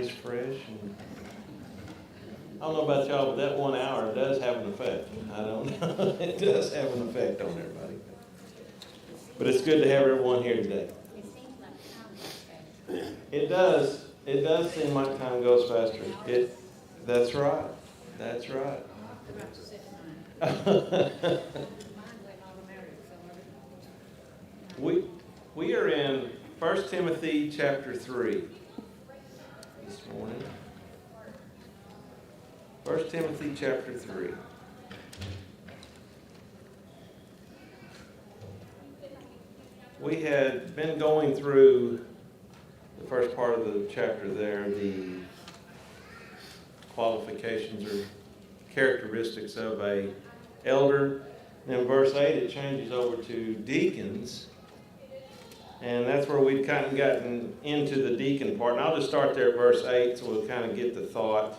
stays fresh. And I don't know about y'all, but that 1 hour does have an effect. I don't know. It does have an effect on everybody. But it's good to have everyone here today. It seems like time goes fast. It does. It does seem like time goes faster. That's right. That's right. About to sit mine. Mine went automatic, so We are in 1 Timothy chapter 3 this morning. 1 Timothy chapter 3. We had been going through the first part of the chapter there, the qualifications or characteristics of a elder. And in verse 8 it changes over to deacons. And that's where we've kind of gotten into the deacon part. And I'll just start there at verse 8 so we'll kind of get the thought.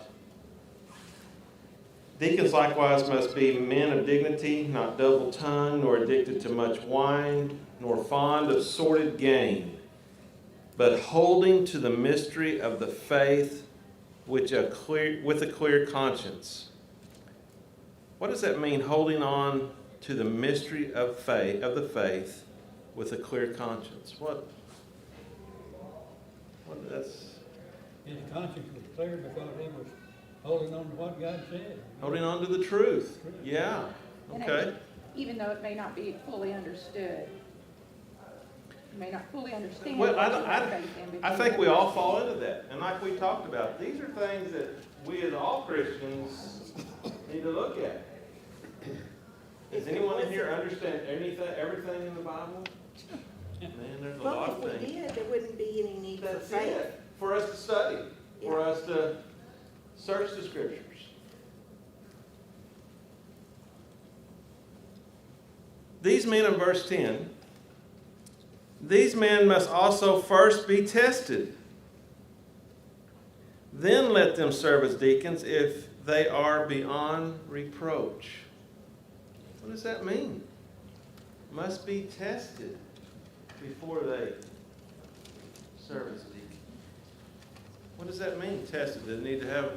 Deacons likewise must be men of dignity, not double-tongued, nor addicted to much wine, nor fond of sordid gain, but holding to the mystery of the faith with a clear conscience. What does that mean, holding on to the mystery of the faith with a clear conscience? What that's His conscience was clear because he was holding on to what God said. holding on to the truth. Yeah. And Okay. even though it may not be fully understood, you may not fully understand Well, what you have faith in, but I you think have we all faith. fall into that. And like we talked about, these are things that we as all Christians need to look at. Does anyone in here understand everything in the Bible? Man, there's a lot Well, of if we things. did, there wouldn't be any need for That's faith. it. For us to study, for us to search the scriptures. These men in verse 10, these men must also first be tested. Then let them serve as deacons if they are beyond reproach. What does that mean? Must be tested before they serve as deacons. What does that mean, tested? Do they need to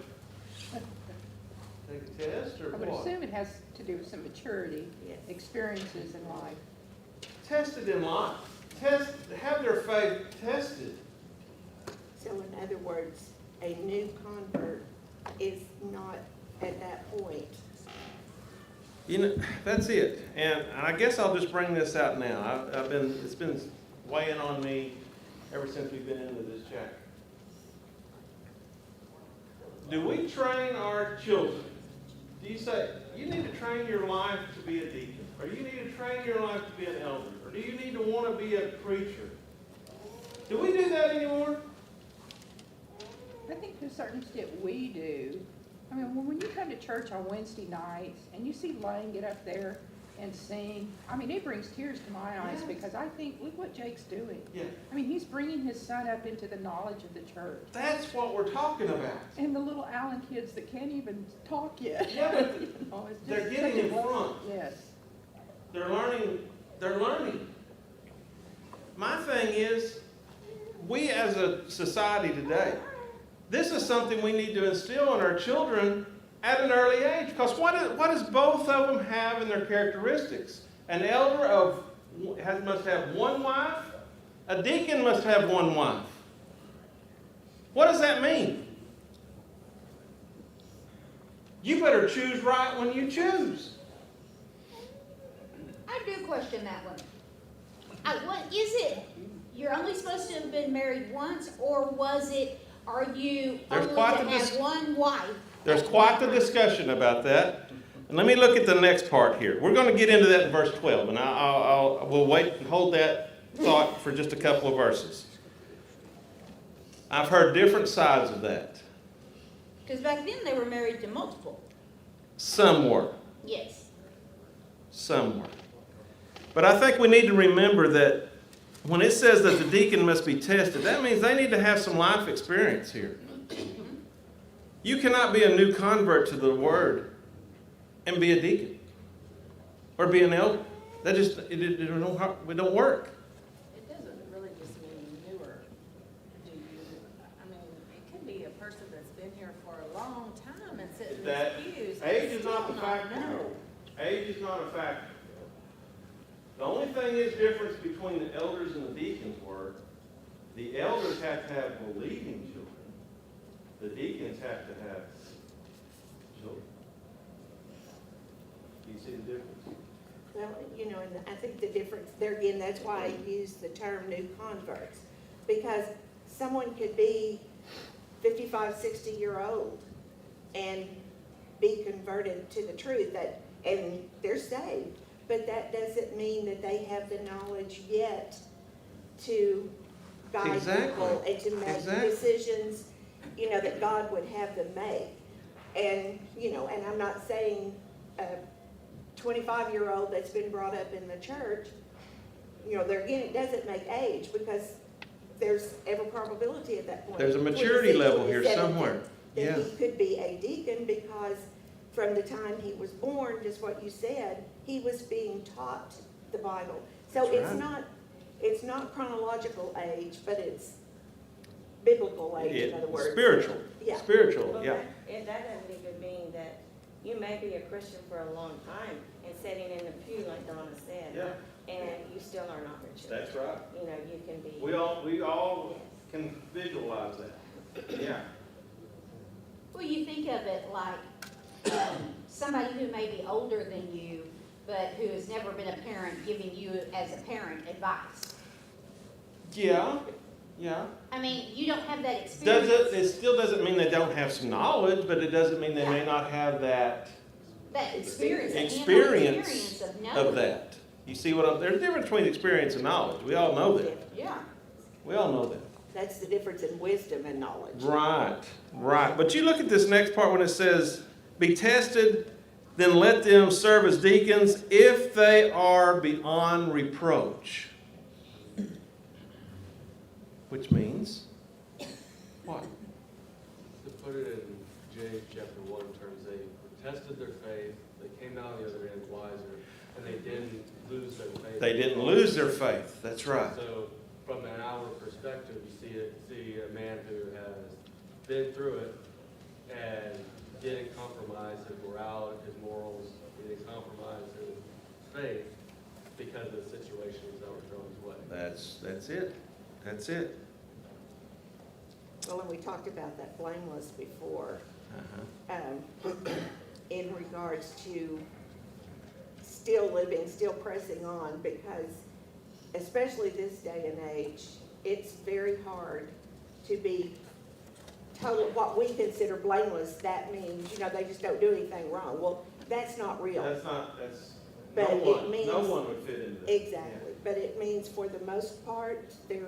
take a test or I would what? assume it has to do with some maturity, Yes. experiences in life. Tested in life. Have their faith tested. So in other words, a new convert is not at that point. You know, that's it. And I guess I'll just bring this out now. It's been weighing on me ever since we've been into this chapter. Do we train our children? Do you say, you need to train your life to be a deacon? Or you need to train your life to be an elder? Or do you need to want to be a preacher? Do we do that anymore? I think to a certain extent we do. I mean, when you come to church on Wednesday nights and you see Lane get up there and sing, I mean, it brings tears to my eyes Yes. because I think, look what Jake's doing. Yeah. I mean, he's bringing his son up into the knowledge of the church. That's what we're talking about. And the little Allen kids that can't even talk yet. Yeah, but You know, it's just they're getting such a in blessing. front. Yes. They're learning. My thing is, we as a society today, this is something we need to instill in our children at an early age. Because what does both of them have in their characteristics? An elder must have one wife. A deacon must have one wife. What does that mean? You better choose right when you choose. I do question that one. What is it? You're only supposed to have been married once, or was it, are you There's only quite to the have dis- one wife? There's quite the discussion about that. And let me look at the next part here. We're going to get into that in verse 12, and we'll wait and hold that thought for just a couple of verses. I've heard different sides of that. Because back then they were married to multiple. Some were. Yes. Some were. But I think we need to remember that when it says that the deacon must be tested, that means they need to have some life experience here. You cannot be a new convert to the Word and be a deacon or be an elder. That just it don't work. It doesn't really just mean newer, do you? I mean, it could be a person that's been here for a long time and sitting in That these pews. age is not the still not factor. know. Age is not a factor. The only thing is difference between the elders and the deacons were, the elders have to have believing children. The deacons have to have children. Do you see the difference? Well, you know, and I think the difference, there again, that's why I use the term new converts. Because someone could be 55, 60-year-old and be converted to the truth, and they're saved. But that doesn't mean that they have the knowledge yet to guide Exactly. people and to make Exactly. decisions, you know, that God would have them make. And, you know, and I'm not saying 25-year-old that's been brought up in the church, you know, there again, it doesn't make age, because there's every probability at that point. There's a maturity 26, level here 27, somewhere. That Yeah. he could be a deacon, because from the time he was born, just what you said, he was being taught the Bible. So That's it's right. it's not chronological age, but it's biblical age, in other words. Spiritual. Yeah. Spiritual, Well, yeah. that doesn't even mean that you may be a Christian for a long time and sitting in the pew, like Donna said. Yeah, And you still are not mature. that's right. You know, you can be. We all can visualize that. Yeah. Well, you think of it like somebody who may be older than you, but who has never been a parent, giving you as a parent advice. Yeah, yeah. I mean, you don't have that Does experience. it still doesn't mean they don't have some knowledge, but it doesn't mean they may not have that That experience, that hands-on experience experience of knowing. of that. You see what I'm, there's a difference between experience and knowledge. We all know that. Yeah. We all know that. That's the difference in wisdom and knowledge. Right, right. But you look at this next part when it says, be tested, then let them serve as deacons if they are beyond reproach. Which means, what? To put it in James chapter 1 terms, they tested their faith, they came out on the other end wiser, and they didn't lose their faith. They didn't lose their faith. That's right. So from an outward perspective, you see a man who has been through it and didn't compromise his morality, his morals, he didn't compromise his faith because of the situations that were thrown his way. That's it. That's it. Well, and we talked about that blameless before, Uh-huh. in regards to still living, still pressing on, because especially this day and age, it's very hard to be total, what we consider blameless, that means, you know, they just don't do anything wrong. Well, that's not real. That's not, that's, But no it one, no means- one would fit into that. Exactly, but it means for the most part, their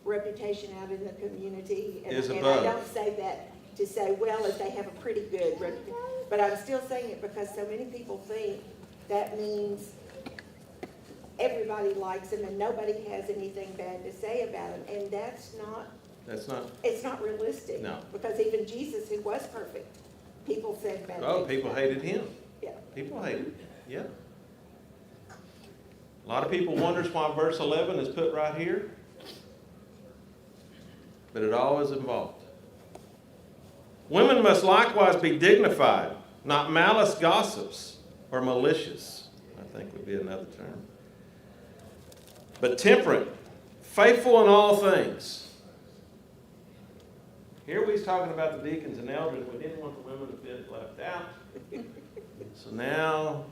reputation out in the community. Is And above. I don't say that to say, well, if they have a pretty good reputation, but I'm still saying it because so many people think that means everybody likes them and nobody has anything bad to say about them, and that's not, That's not, it's not realistic. No. Because even Jesus, who was perfect, people said bad things. oh, people about hated him. Yeah. People hated him, yeah. A lot of people wonders why verse 11 is put right here. But it all is involved. Women must likewise be dignified, not malice gossips or malicious, I think would be another term. But temperate, faithful in all things. Here we's talking about the deacons and elders. We didn't want the women to be left out. So now,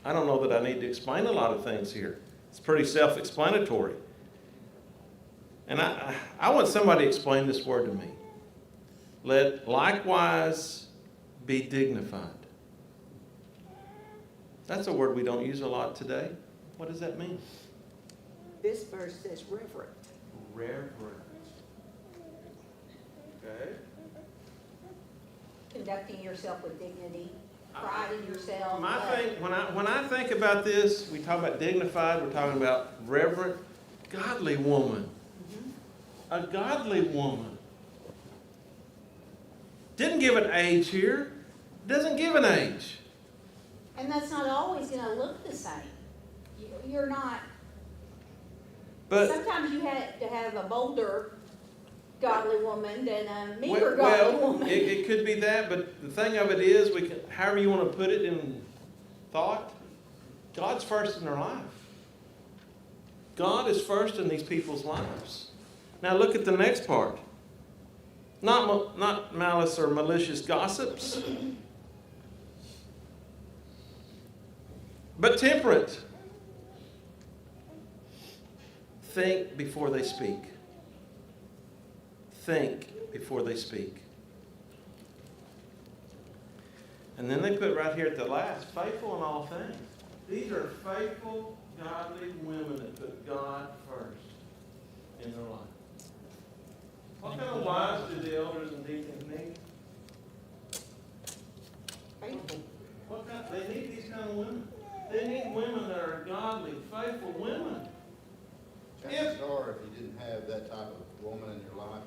I don't know that I need to explain a lot of things here. It's pretty self-explanatory. And I want somebody to explain this word to me. Let likewise be dignified. That's a word we don't use a lot today. What does that mean? This verse says reverent. Reverent. Okay. Conducting yourself with dignity, pride in yourself. My thing, when I think about this, we talk about dignified, we're talking about reverent, godly woman. A godly woman. Didn't give an age here. Doesn't give an age. And that's not always gonna look the same. You're not, But sometimes you have to have a bolder godly woman than a meager godly Well, woman. it could be that, but the thing of it is, we can, however you want to put it in thought, God's first in their life. God is first in these people's lives. Now look at the next part. Not malice or malicious gossips, but temperate. Think before they speak. Think before they speak. And then they put right here at the last, faithful in all things. These are faithful, godly women that put God first in their life. What kind of wives do the elders and deacons need? Faithful. They need these kind of women. They need women that are godly, faithful women. Chances are, if you didn't have that type of woman in your life,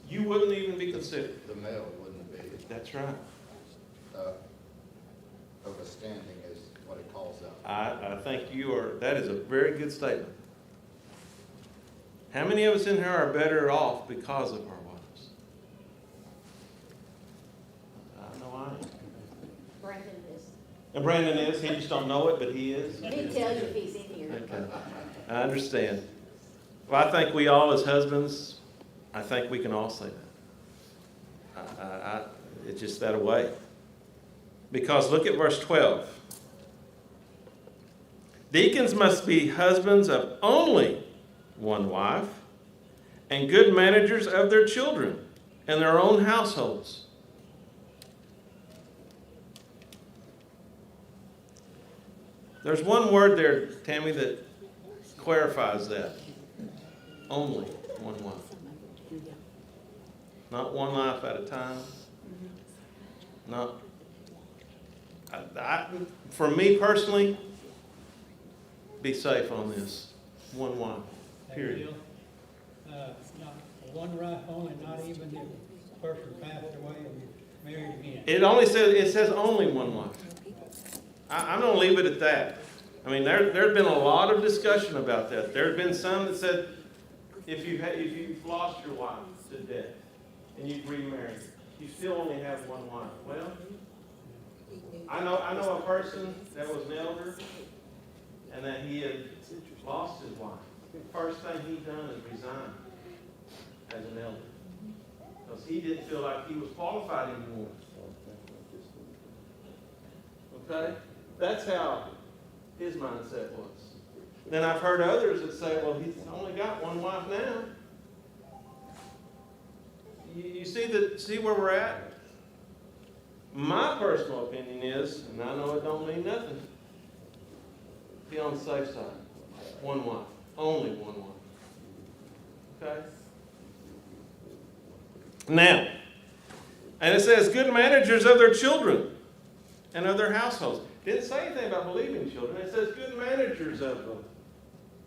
You wouldn't even be considered. the male wouldn't be That's right. of a standing, is what it calls out. I think that is a very good statement. How many of us in here are better off because of our wives? I know I am. Brandon is. And Brandon is, he just don't know it, but he is. He'd tell you if he's in here. Okay, I understand. Well, I think we all as husbands, I think we can all say that. It's just that way. Because look at verse 12. Deacons must be husbands of only one wife, and good managers of their children and their own households. There's one word there, Tammy, that clarifies that. Only one wife. Not one life at a time. Not. For me personally, be safe on this. One wife. Period. Not one wife only, not even if the person passed away and married again. It says only one wife. I'm going to leave it at that. I mean, there's been a lot of discussion about that. There have been some that said, if you've lost your wife to death and you've remarried, you still only have one wife. Well, I know a person that was an elder and that he had lost his wife. First thing he done is resign as an elder because he didn't feel like he was qualified anymore. Okay? That's how his mindset was. Then I've heard others that say, well, he's only got one wife now. You see where we're at? My personal opinion is, and I know it don't mean nothing, be on the safe side. One wife. Only one wife. Okay? Now, and it says good managers of their children and of their households. Didn't say anything about believing children. It says good managers of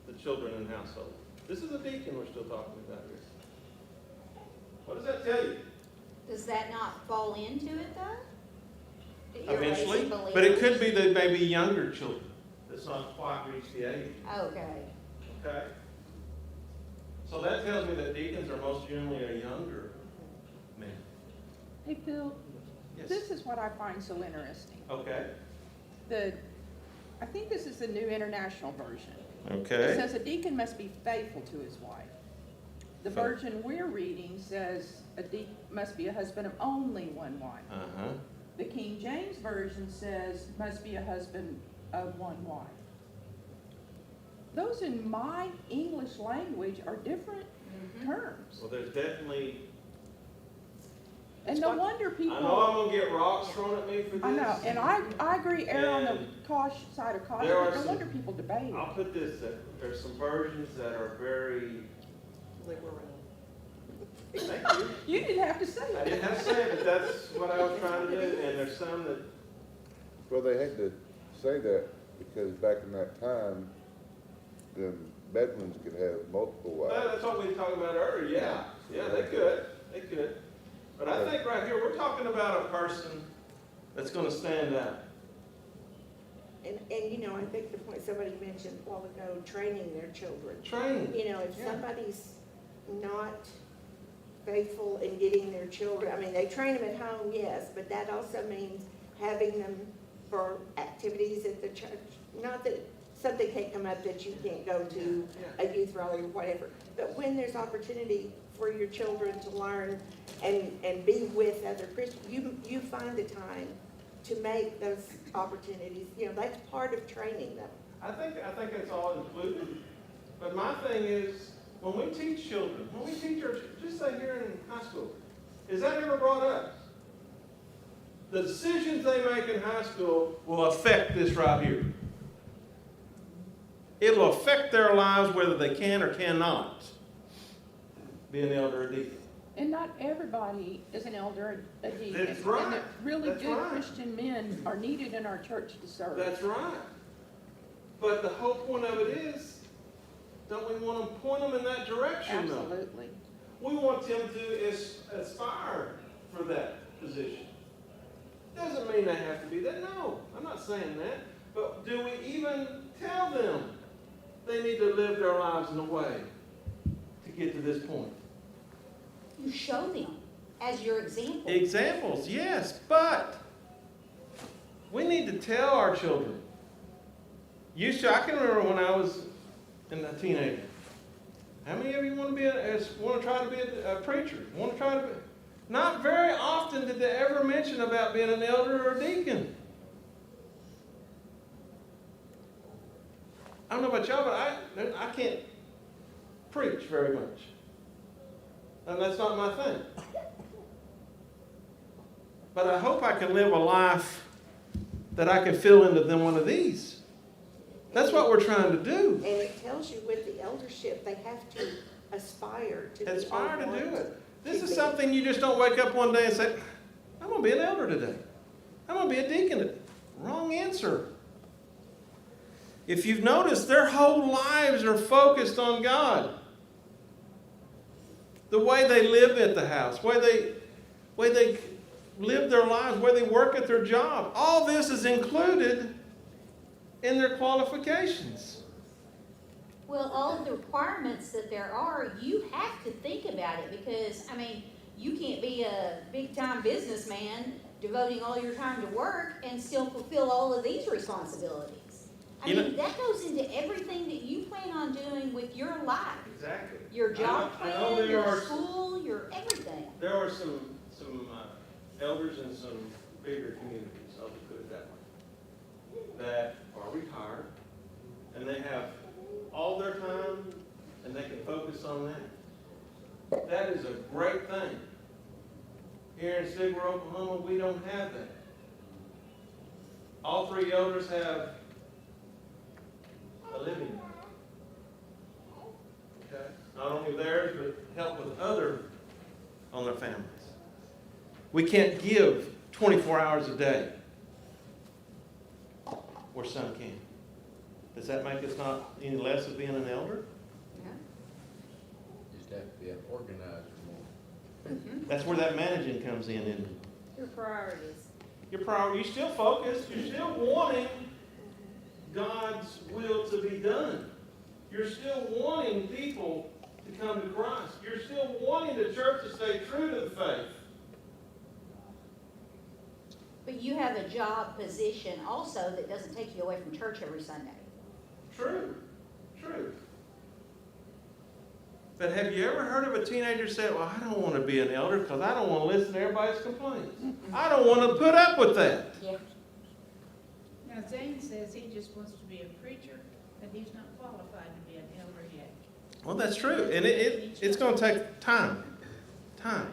the children and household. This is a deacon we're still talking about here. What does that tell you? Does that not fall into it though? That you're Eventually, raising but it believers? could be that maybe younger children that's not quite reached the age. Okay. Okay? So that tells me that deacons are most generally a younger man. Hey, Phil, Yes. this is what I find so interesting. Okay. I think this is the New International Version. It Okay. says a deacon must be faithful to his wife. The Fa- version we're reading says a deacon must be a husband of only one wife. Uh-huh. The King James Version says must be a husband of one wife. Those in my English language are different terms. Well, there's definitely. And no wonder I people. know I'm gonna get rocks thrown at me for this. I know, and I agree, err on the And side of caution, there are but no some- wonder people debate it. I'll put this, that there's some versions that are very. Liberal. Thank you. You didn't have to say I it. didn't have to say it, but that's what I was trying to do, and there's some that. Well, they had to say that because back in that time, the bedrooms could have multiple Well, wives. that's what we were talking about earlier, yeah. Yeah, they could. But I think right here, we're talking about a person that's gonna stand out. And you know, I think the point somebody mentioned a while ago, training their children. Training. You know, if Yeah. somebody's not faithful in getting their children, I mean, they train them at home, yes, but that also means having them for activities at the church. Not that something can't come up that you can't go to a youth rally or whatever, but when there's opportunity for your children to learn and be with other Christians, you find the time to make those opportunities, you know, that's part of training them. I think it's all included. But my thing is, when we teach children, when we teach our, just say here in high school, is that ever brought up? The decisions they make in high school will affect this right here. It'll affect their lives whether they can or cannot be an elder or deacon. And not everybody is an elder or a deacon. That's right. And that really That's good right. Christian men are needed in our church to serve. That's right. But the whole point of it is, don't we want to point them in that direction though? Absolutely. We want them to aspire for that position. Doesn't mean they have to be that. No, I'm not saying that. But do we even tell them they need to live their lives in a way to get to this point? You show them as your example. Examples, yes, but we need to tell our children. I can remember when I was a teenager. How many of you want to try to be a preacher? Want to try to be? Not very often did they ever mention about being an elder or a deacon. I don't know about y'all, but I can't preach very much. And that's not my thing. But I hope I can live a life that I can fill into them one of these. That's what we're trying to do. And it tells you with the eldership, they have to aspire to be. Aspire to on do board. it. This To is be. something you just don't wake up one day and say, I'm going to be an elder today. I'm going to be a deacon today. Wrong answer. If you've noticed, their whole lives are focused on God. The way they live at the house, way they live their lives, where they work at their job. All this is included in their qualifications. Well, all of the requirements that there are, you have to think about it because, I mean, you can't be a big-time businessman devoting all your time to work and still fulfill all of these responsibilities. I mean, that goes into everything that you plan on doing with your life. Exactly. Your job I know plan, there your are- school, your everything. There are some elders in some bigger communities, I'll just put it that way, that are retired, and they have all their time, and they can focus on that. That is a great thing. Here in Stigler, Oklahoma, we don't have that. All three elders have a living. Okay? Not only theirs, but help with other on their families. We can't give 24 hours a day where some can. Does that make us not any less of being an elder? Just have to be an organizer more. That's where that managing comes in, isn't it? Your priorities. Your priority, you're still focused, you're still wanting God's will to be done. You're still wanting people to come to Christ. You're still wanting the church to stay true to the faith. But you have a job position also that doesn't take you away from church every Sunday. True, true. But have you ever heard of a teenager say, well, I don't want to be an elder because I don't want to listen to everybody's complaints. I don't want to put up with that. Yeah. Now, Zane says he just wants to be a preacher, but he's not qualified to be an elder yet. Well, that's true. And it's going to take time. Time.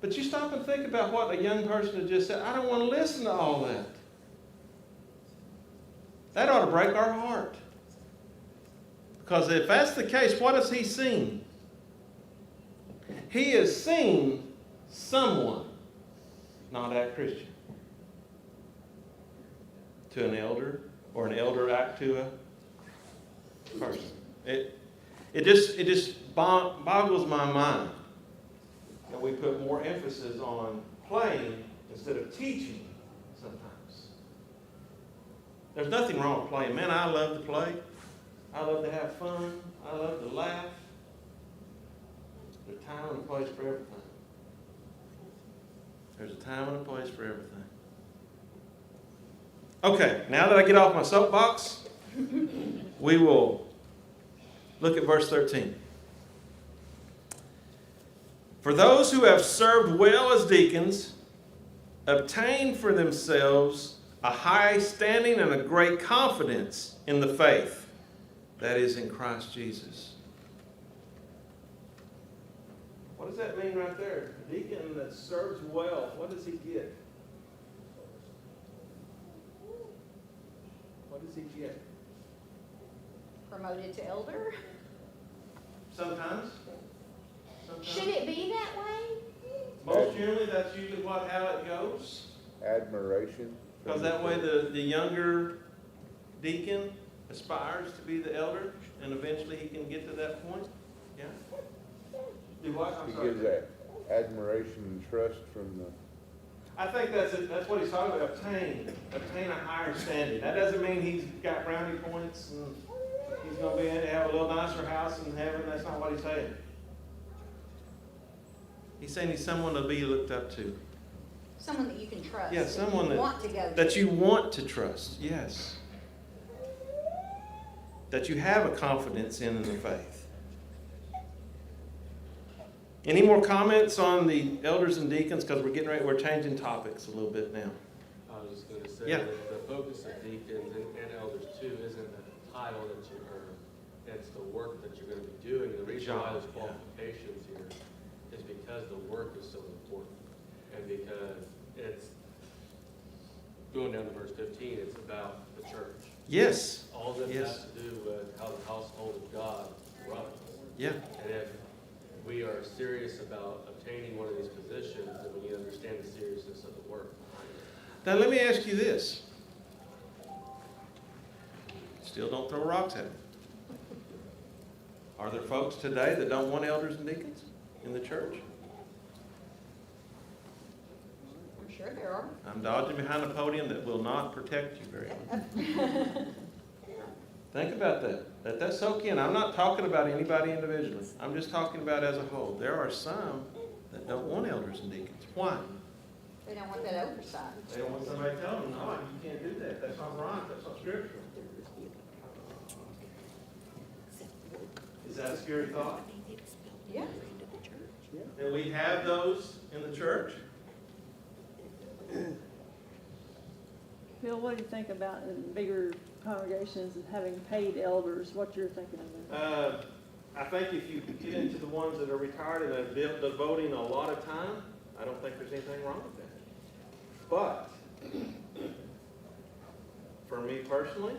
But you stop and think about what a young person has just said. I don't want to listen to all that. That ought to break our heart. Because if that's the case, what has he seen? He has seen someone not act Christian to an elder, or an elder act to a person. It just boggles my mind that we put more emphasis on playing instead of teaching sometimes. There's nothing wrong with playing. Man, I love to play. I love to have fun. I love to laugh. There are time and a place for everything. There's a time and a place for everything. Okay, now that I get off my soapbox, we will look at verse 13. For those who have served well as deacons obtain for themselves a high standing and a great confidence in the faith that is in Christ Jesus. What does that mean right there? A deacon that serves well, what does he get? What does he get? Promoted to elder? Sometimes. Should it be that way? Most generally, that's usually how it goes. Admiration. Because that way the younger deacon aspires to be the elder, and eventually he can get to that point. Yeah? Do what? I'm He sorry. gives that admiration and trust from the, I think that's what he's talking about, obtain a higher standing. That doesn't mean he's got brownie points and he's going to be able to have a little nicer house in heaven. That's not what he's saying. He's saying he's someone to be looked up to. Someone that you can trust. Yeah, that someone you want to go to. that you want to trust, yes. That you have a confidence in the faith. Any more comments on the elders and deacons? Because we're changing topics a little bit now. I was just gonna say Yeah. that the focus of deacons and elders too isn't the title that you earn, it's the work that you're gonna be doing. The reason why there's Job, yeah. qualifications here is because the work is so important. And because it's, going down to verse 15, it's about the church. Yes. All this Yes. has to do with how the household of God runs. Yeah. And if we are serious about obtaining one of these positions, then we need to understand the seriousness of the work. Now let me ask you this. Still don't throw rocks at me. Are there folks today that don't want elders and deacons in the church? I'm sure there are. I'm dodging behind a podium that will not protect you very well. Think about that. Let that soak in. I'm not talking about anybody individually. I'm just talking about as a whole. There are some that don't want elders and deacons. Why? They don't want that oversight. They don't want somebody telling them, no, you can't do that. That's not right. That's not scriptural. Is that a scary thought? Yeah. That we have those in the church? Bill, what do you think about in bigger congregations and having paid elders, what you're thinking of that? I think if you get into the ones that are retired and are devoting a lot of time, I don't think there's anything wrong with that. But, for me personally,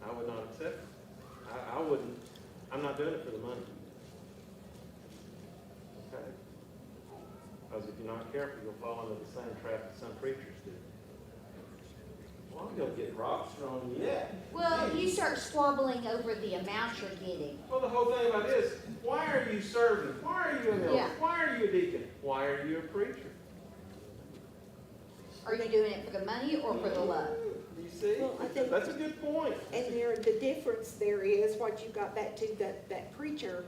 I would not accept it. I wouldn't, I'm not doing it for the money. Okay? Because if you're not careful, you'll fall into the same trap that some preachers do. Well, I'm going to get rocks thrown yet. Well, you start squabbling over the amount you're getting. Well, the whole thing about this, why are you serving? Why are you an elder? Yeah. Why are you a deacon? Why are you a preacher? Are you doing it for the money or for the love? You see? Well, I think- That's a good point. And the difference there is what you got back to, that preacher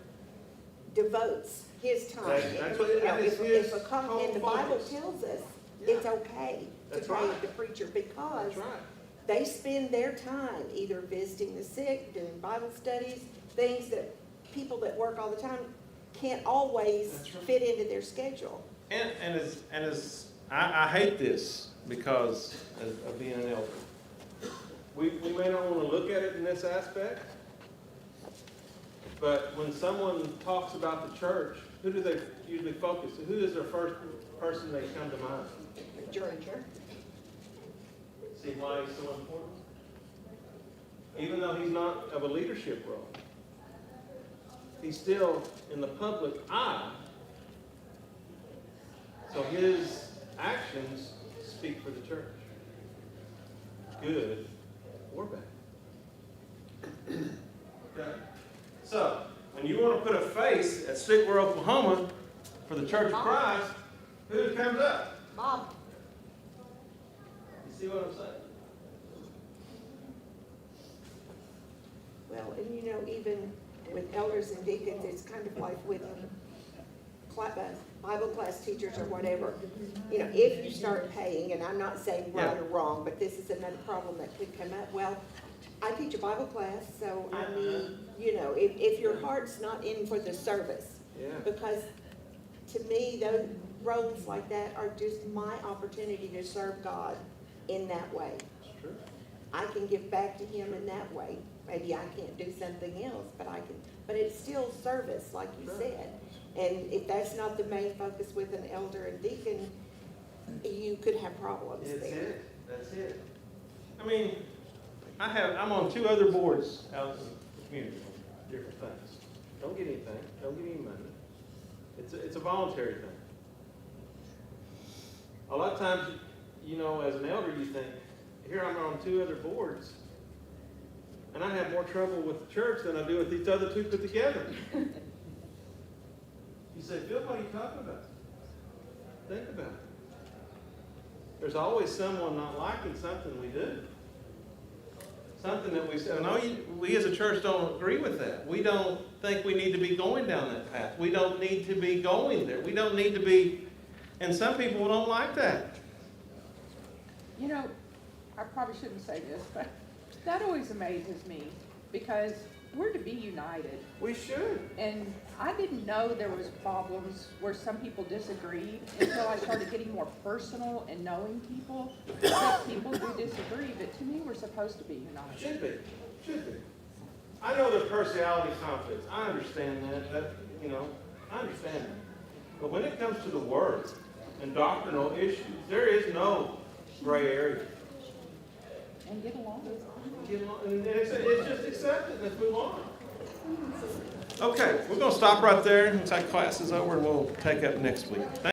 devotes his time. That's what- You know, that is his and whole the Bible focus. tells us Yeah. it's okay to That's pay right. the preacher because That's right. they spend their time either visiting the sick, doing Bible studies, things that people that work all the time can't always That's right. fit into their schedule. And as I hate this because of being an elder. We may not want to look at it in this aspect, but when someone talks about the church, who do they usually focus on? Who is their first person they come to mind? The preacher. See why he's so important? Even though he's not of a leadership role, he's still in the public eye. So his actions speak for the church, good or bad. Okay? So, when you want to put a face at Sigler, Oklahoma for the Church of Christ, who comes up? Bob. You see what I'm saying? Well, and you know, even with elders and deacons, it's kind of like with Bible class teachers or whatever, you know, if you start paying, and I'm not saying right or wrong, but this is another problem that could come up. Well, I teach a Bible class, so I mean, you know, if your heart's not in for the service, Yeah. because to me, those roles like that are just my opportunity to serve God in that way. It's true. I can give back to him in that way. Maybe I can't do something else, but I can, but it's still service, like you said. And if that's not the main focus with an elder and deacon, you could have problems That's there. it, that's it. I mean, I'm on 2 other boards out in the community, on different things. Don't get anything, don't get any money. It's a voluntary thing. A lot of times, you know, as an elder, you think, here I'm on 2 other boards, and I have more trouble with the church than I do with these other 2 put together. You say, Phil, what are you talking about? Think about it. There's always someone not liking something we do. Something that we say, we as a church don't agree with that. We don't think we need to be going down that path. We don't need to be going there. We don't need to be, and some people don't like that. You know, I probably shouldn't say this, but that always amazes me, because we're to be united. We should. And I didn't know there was problems where some people disagreed until I started getting more personal and knowing people. That people do disagree, but to me, we're supposed to be united. Should be. Should be. I know there's personality conflicts. I understand that, you know, I understand that. But when it comes to the Word and doctrinal issues, there is no gray area. And get along. And it's just accept it, let's move on. Okay, we're going to stop right there and take classes over, and we'll take up next week.